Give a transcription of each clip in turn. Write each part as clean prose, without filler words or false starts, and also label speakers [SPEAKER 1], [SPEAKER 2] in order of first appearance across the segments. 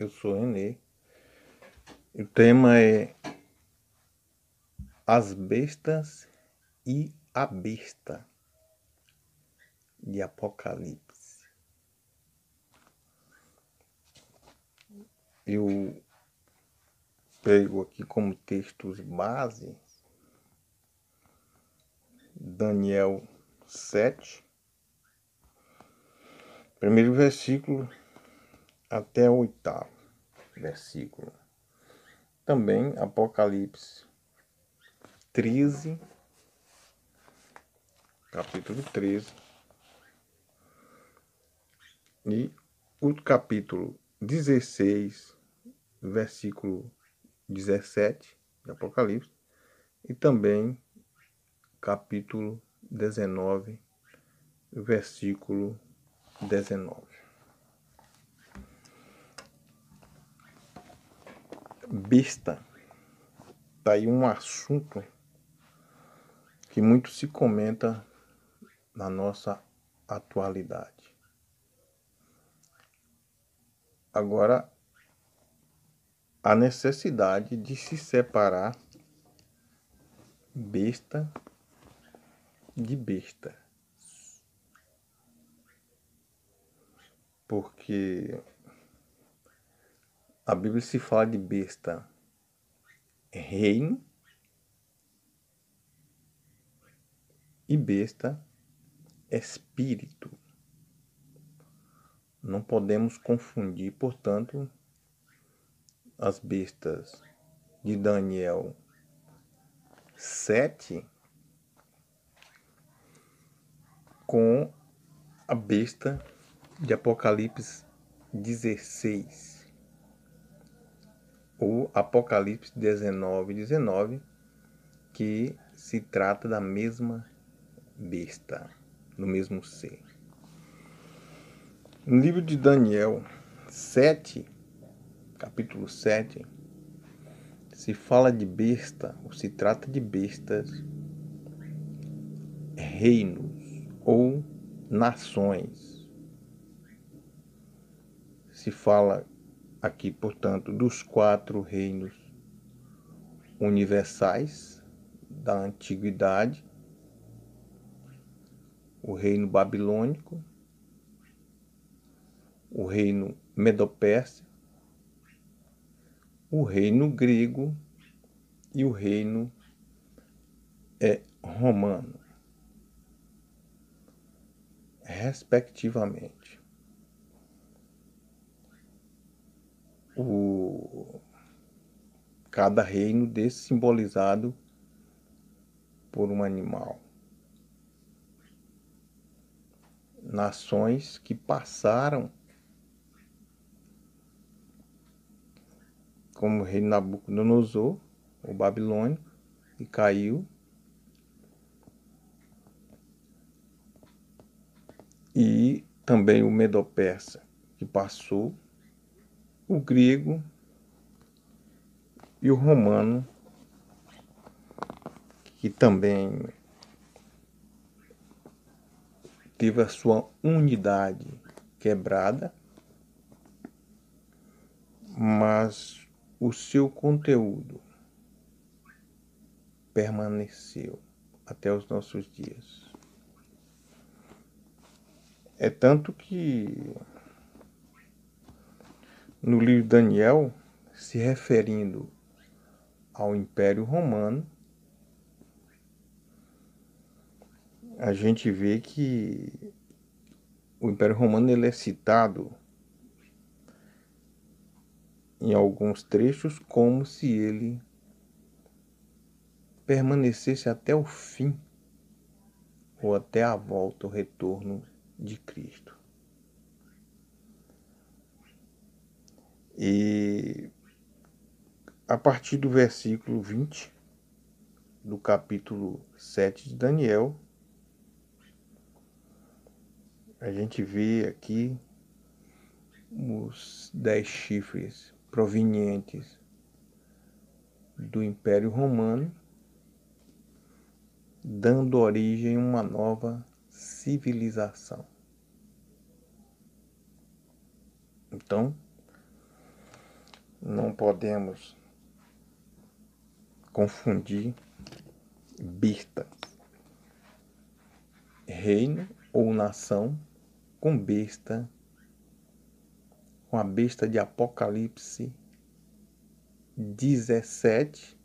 [SPEAKER 1] Eu sou Renê. O tema é As Bestas e a Besta de Apocalipse. Eu pego aqui como textos base Daniel 7, primeiro versículo até o 8º versículo. Também Apocalipse 13, capítulo 13, e o capítulo 16, versículo 17 de Apocalipse, e também capítulo 19, versículo 19. Besta. Tá aí um assunto que muito se comenta na nossa atualidade. Agora, a necessidade de se separar besta de besta. Porque a Bíblia se fala de besta reino e besta espírito. Não podemos confundir, portanto, as bestas de Daniel 7 com a besta de Apocalipse 16 ou Apocalipse 19, que se trata da mesma besta, do mesmo ser. No livro de Daniel 7, capítulo 7, se fala de besta, ou se trata de bestas, reinos ou nações. Se fala aqui, portanto, dos 4 reinos universais da antiguidade: o reino babilônico, o reino medopérsia, o reino grego e o reino romano, respectivamente. Cada reino desse simbolizado por um animal. Nações que passaram, como o rei Nabucodonosor, o babilônico, que caiu, e também o medo-persa, que passou, o grego e o romano, que também teve a sua unidade quebrada, mas o seu conteúdo permaneceu até os nossos dias. É tanto que no livro de Daniel, se referindo ao Império Romano, a gente vê que o Império Romano ele é citado em alguns trechos como se ele permanecesse até o fim, ou até a volta, o retorno de Cristo. E a partir do versículo 20 do capítulo 7 de Daniel, a gente vê aqui os 10 chifres provenientes do Império Romano, dando origem a uma nova civilização. Então, Não podemos confundir besta, reino ou nação, com besta, com a besta de Apocalipse 17.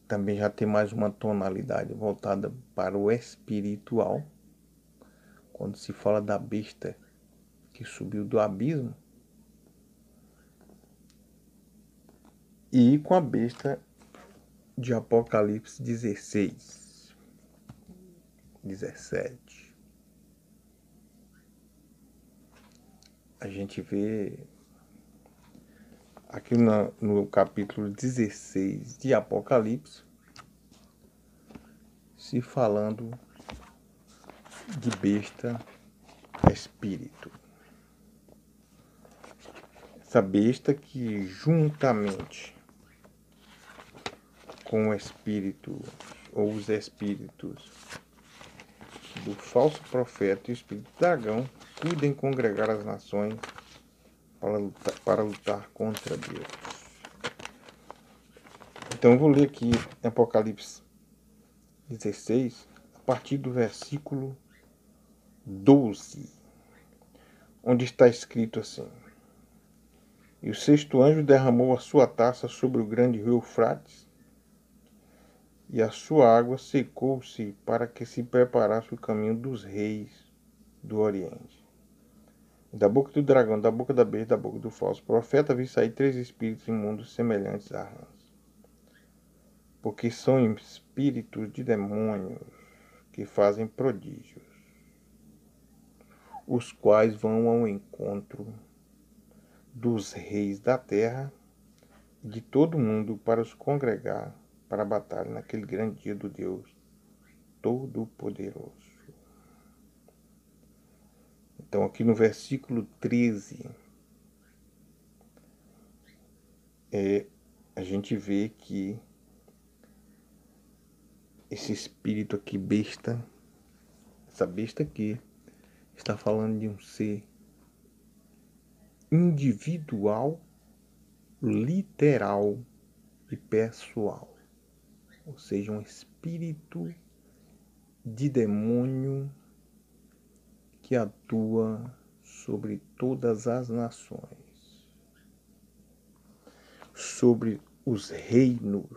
[SPEAKER 1] Também já tem mais uma tonalidade voltada para o espiritual, quando se fala da besta que subiu do abismo, e com a besta de Apocalipse 16, 17. A gente vê aqui no capítulo 16 de Apocalipse se falando de besta espírito. Essa besta que juntamente com o espírito ou os espíritos do falso profeta e o espírito do dragão cuidem congregar as nações para lutar contra Deus. Então eu vou ler aqui em Apocalipse 16, a partir do versículo 12, onde está escrito assim: E o sexto anjo derramou a sua taça sobre o grande rio Eufrates, e a sua água secou-se para que se preparasse o caminho dos reis do Oriente. E da boca do dragão, da boca da besta, da boca do falso profeta, vi sair 3 espíritos imundos semelhantes a rãs, porque são espíritos de demônios que fazem prodígios, os quais vão ao encontro dos reis da terra e de todo mundo para os congregar para a batalha naquele grande dia do Deus Todo-Poderoso. Então aqui no versículo 13, a gente vê que esse espírito aqui besta, essa besta aqui, está falando de um ser individual, literal e pessoal. Ou seja, um espírito de demônio que atua sobre todas as nações, sobre os reinos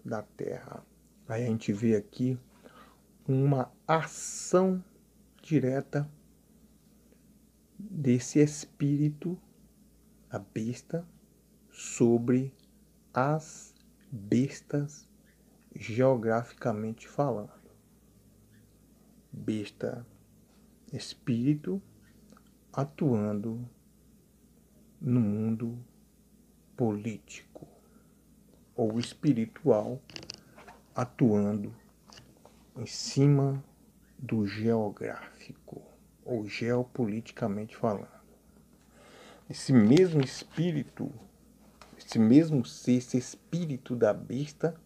[SPEAKER 1] da terra. Aí a gente vê aqui uma ação direta desse espírito, a besta, sobre as bestas geograficamente falando. Besta, espírito atuando no mundo político, ou espiritual atuando em cima do geográfico, ou geopoliticamente falando. Esse mesmo espírito, esse mesmo ser, esse espírito da besta,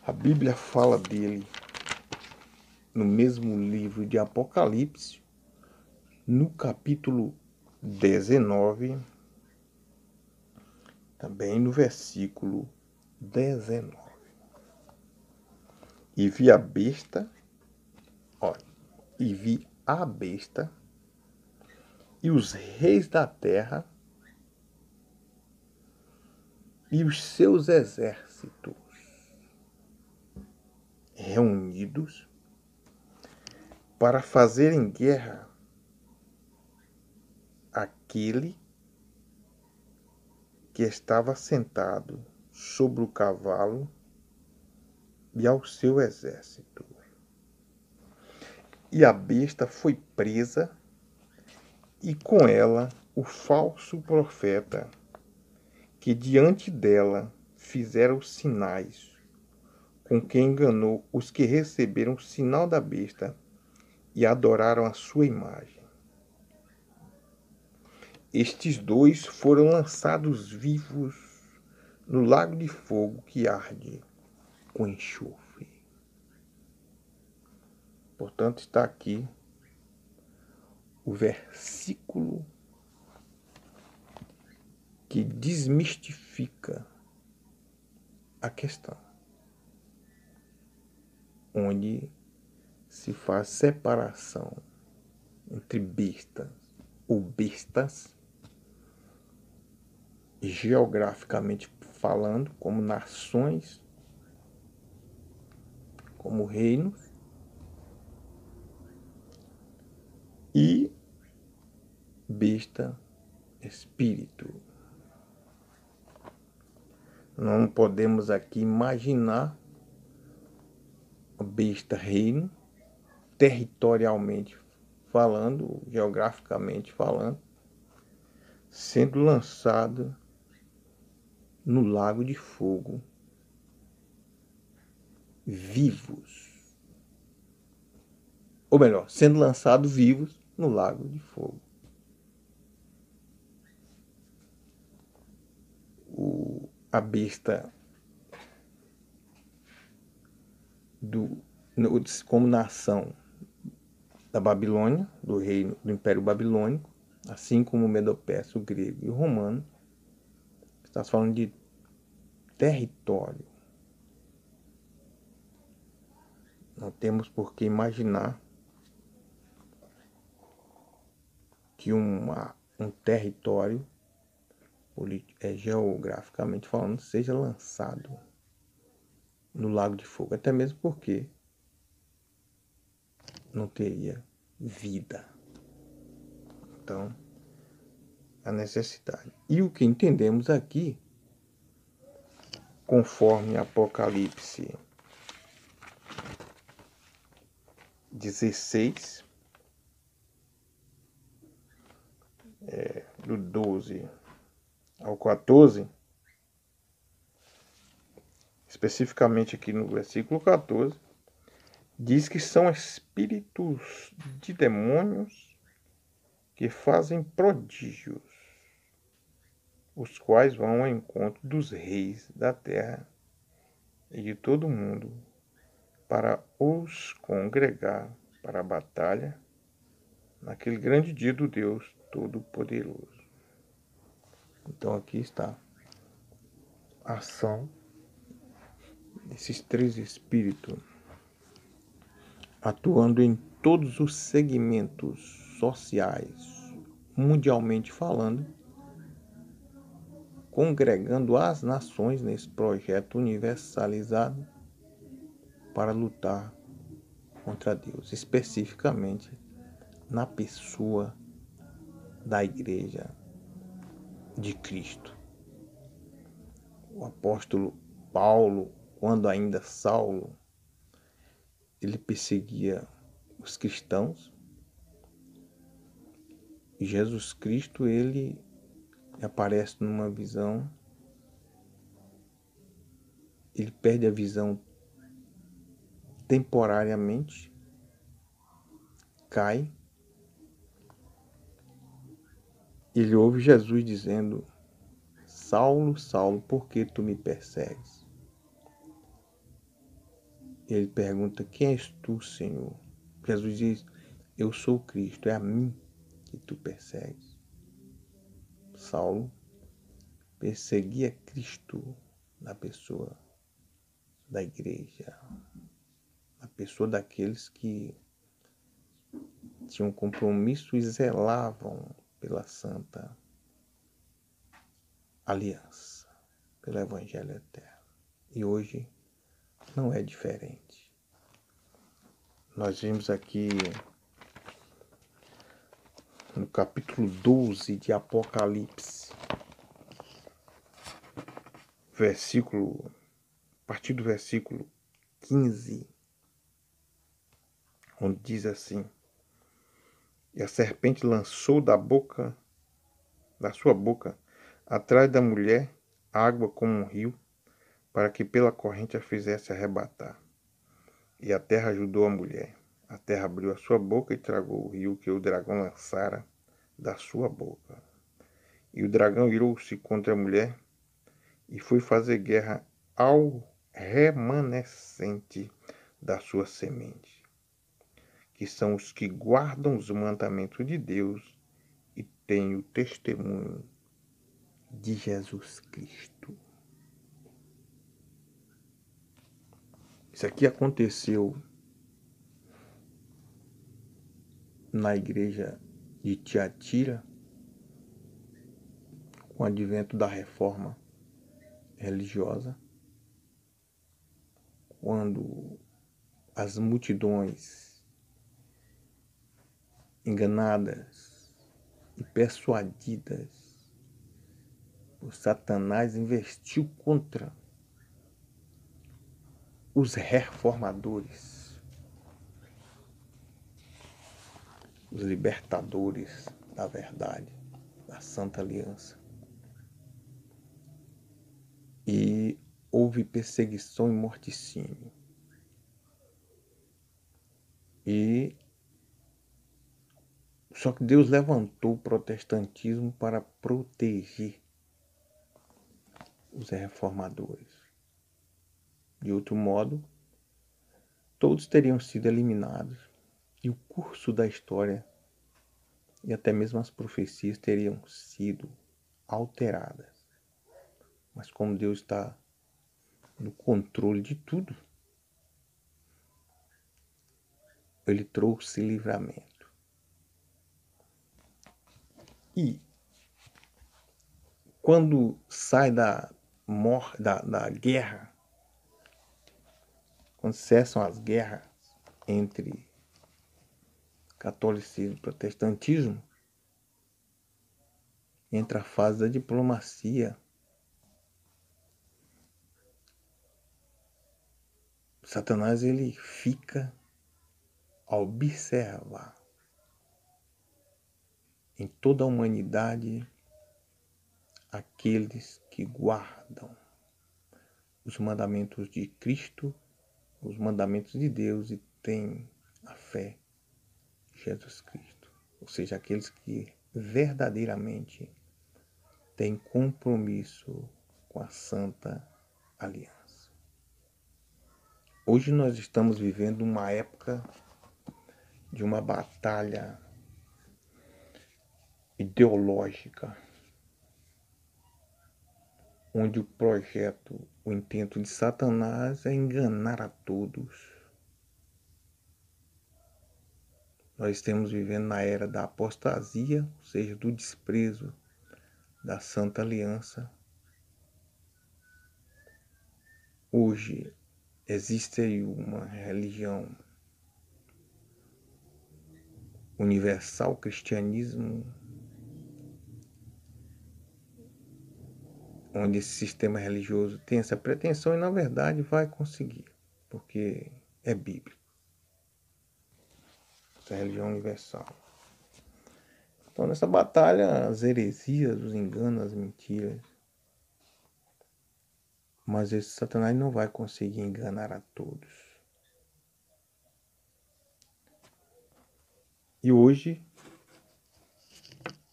[SPEAKER 1] a Bíblia fala dele no mesmo livro de Apocalipse, no capítulo 19, também no versículo 19. E vi a besta, e vi a besta e os reis da terra e os seus exércitos reunidos para fazerem guerra àquele que estava sentado sobre o cavalo e ao seu exército. E a besta foi presa, e com ela o falso profeta, que diante dela fizera os sinais, com que enganou os que receberam o sinal da besta e adoraram a sua imagem. Estes 2 foram lançados vivos no lago de fogo que arde com enxofre. Portanto, está aqui o versículo que desmistifica a questão, onde se faz separação entre bestas ou bestas, geograficamente falando, como nações, como reinos, e besta, espírito. Não podemos aqui imaginar a besta reino, territorialmente falando, geograficamente falando, sendo lançado no lago de fogo, vivos. Ou melhor, sendo lançados vivos no lago de fogo. A besta como nação da Babilônia, do reino do Império Babilônico, assim como o Medo-Persa, o grego e o romano, está falando de território. Não temos por que imaginar que um território, geograficamente falando, seja lançado no lago de fogo, até mesmo porque não teria vida. Então, a necessidade. E o que entendemos aqui, conforme Apocalipse 16, do 12 ao 14, especificamente aqui no versículo 14, diz que são espíritos de demônios que fazem prodígios, os quais vão ao encontro dos reis da terra e de todo o mundo, para os congregar para a batalha naquele grande dia do Deus Todo-Poderoso. Então aqui está a ação desses três espíritos atuando em todos os segmentos sociais, mundialmente falando, congregando as nações nesse projeto universalizado para lutar contra Deus, especificamente na pessoa da Igreja de Cristo. O apóstolo Paulo, quando ainda Saulo, ele perseguia os cristãos. E Jesus Cristo, ele aparece numa visão, ele perde a visão temporariamente, cai, ele ouve Jesus dizendo: Saulo, Saulo, por que tu me persegues? Ele pergunta: quem és tu, Senhor? Jesus diz: eu sou Cristo, é a mim que tu persegues. Saulo perseguia Cristo na pessoa da igreja, na pessoa daqueles que tinham compromisso e zelavam pela santa aliança, pelo evangelho eterno. E hoje não é diferente. Nós vimos aqui no capítulo 12 de Apocalipse, a partir do versículo 15, onde diz assim: e a serpente lançou da sua boca, atrás da mulher, água como um rio, para que pela corrente a fizesse arrebatar. E a terra ajudou a mulher. A terra abriu a sua boca e tragou o rio que o dragão lançara da sua boca. E o dragão irou-se contra a mulher e foi fazer guerra ao remanescente da sua semente, que são os que guardam os mandamentos de Deus e têm o testemunho de Jesus Cristo. Isso aqui aconteceu na igreja de Tiatira, com o advento da reforma religiosa, quando as multidões enganadas e persuadidas por Satanás investiu contra os reformadores, os libertadores da verdade, da Santa Aliança. E houve perseguição e morticínio. Só que Deus levantou o protestantismo para proteger os reformadores. De outro modo, todos teriam sido eliminados e o curso da história e até mesmo as profecias teriam sido alteradas. Mas como Deus está no controle de tudo, Ele trouxe livramento. E quando sai da guerra, quando cessam as guerras entre catolicismo e protestantismo, entra a fase da diplomacia. Satanás, ele fica a observar em toda a humanidade aqueles que guardam os mandamentos de Cristo, os mandamentos de Deus e têm a fé em Jesus Cristo. Ou seja, aqueles que verdadeiramente têm compromisso com a Santa Aliança. Hoje nós estamos vivendo uma época de uma batalha ideológica, onde o projeto, o intento de Satanás é enganar a todos. Nós estamos vivendo na era da apostasia, ou seja, do desprezo da Santa Aliança. Hoje existe aí uma religião universal, o cristianismo, onde esse sistema religioso tem essa pretensão e, na verdade, vai conseguir, porque é bíblico. Essa religião universal. Então, nessa batalha, as heresias, os enganos, as mentiras. Mas esse Satanás não vai conseguir enganar a todos. E hoje,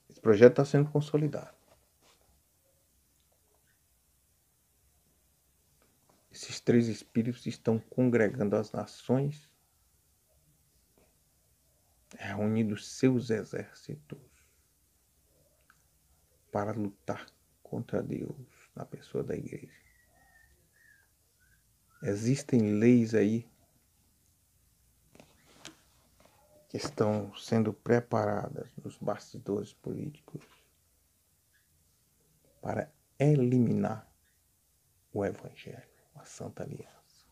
[SPEAKER 1] esse projeto está sendo consolidado. Esses três espíritos estão congregando as nações, reunindo seus exércitos para lutar contra Deus na pessoa da igreja. Existem leis aí que estão sendo preparadas nos bastidores políticos para eliminar o Evangelho, a Santa Aliança.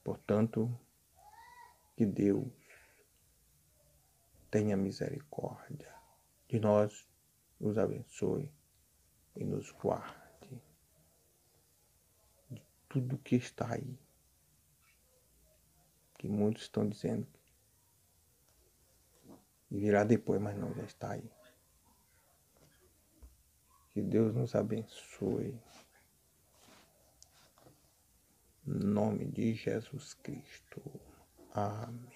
[SPEAKER 1] Portanto, que Deus tenha misericórdia de nós, nos abençoe e nos guarde de tudo que está aí. Que muitos estão dizendo que virá depois, mas não, já está aí. Que Deus nos abençoe. Em nome de Jesus Cristo. Amém.